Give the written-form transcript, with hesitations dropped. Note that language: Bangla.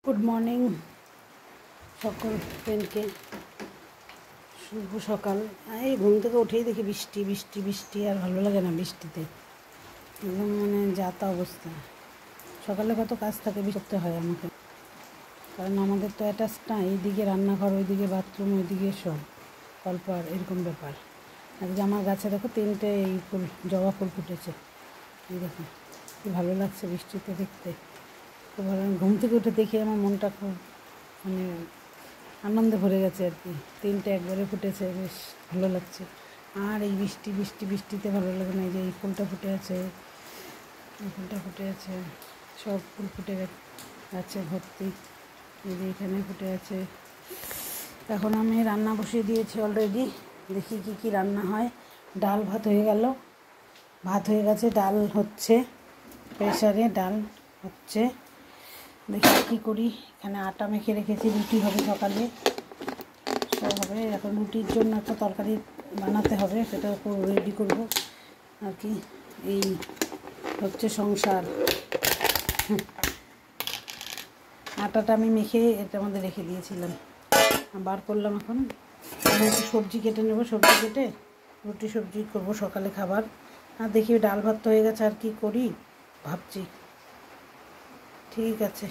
গুড মর্নিং সকল ফ্রেন্ডকে, শুভ সকাল। এই ঘুম থেকে উঠেই দেখি বৃষ্টি বৃষ্টি বৃষ্টি, আর ভালো লাগে না বৃষ্টিতে, একদম মানে যা তা অবস্থা। সকালে কত কাজ থাকে করতে হয় আমাকে, কারণ আমাদের তো অ্যাটাচ না, এইদিকে রান্নাঘর, ওইদিকে বাথরুম, ওইদিকে সব কলপার, এরকম ব্যাপার। আজকে আমার গাছে দেখো 3টে এই ফুল, জবা ফুল ফুটেছে। এই দেখো কি ভালো লাগছে বৃষ্টিতে দেখতে, খুব ভালো। ঘুম থেকে উঠে দেখে আমার মনটা খুব মানে আনন্দে ভরে গেছে আর কি। 3টে একবারে ফুটেছে, বেশ ভালো লাগছে। আর এই বৃষ্টি বৃষ্টি বৃষ্টিতে ভালো লাগে না। এই যে এই ফুলটা ফুটে আছে, এই ফুলটা ফুটে আছে, সব ফুল ফুটে গেছে ভর্তি। এই যে এখানে ফুটে আছে। এখন আমি রান্না বসিয়ে দিয়েছি অলরেডি, দেখি কি কি রান্না হয়। ডাল ভাত হয়ে গেল, ভাত হয়ে গেছে, ডাল হচ্ছে, প্রেসারে ডাল হচ্ছে। দেখি কী করি। এখানে আটা মেখে রেখেছি, রুটি হবে সকালে, সব হবে। এখন রুটির জন্য একটা তরকারি বানাতে হবে, সেটা রেডি করবো আর কি। এই হচ্ছে সংসার। আটাটা আমি মেখে এটার মধ্যে রেখে দিয়েছিলাম, বার করলাম। এখন আমি একটু সবজি কেটে নেবো, সবজি কেটে রুটি সবজি করবো সকালে খাবার। আর দেখি ডাল ভাত হয়ে গেছে, আর কি করি ভাবছি। ঠিক আছে।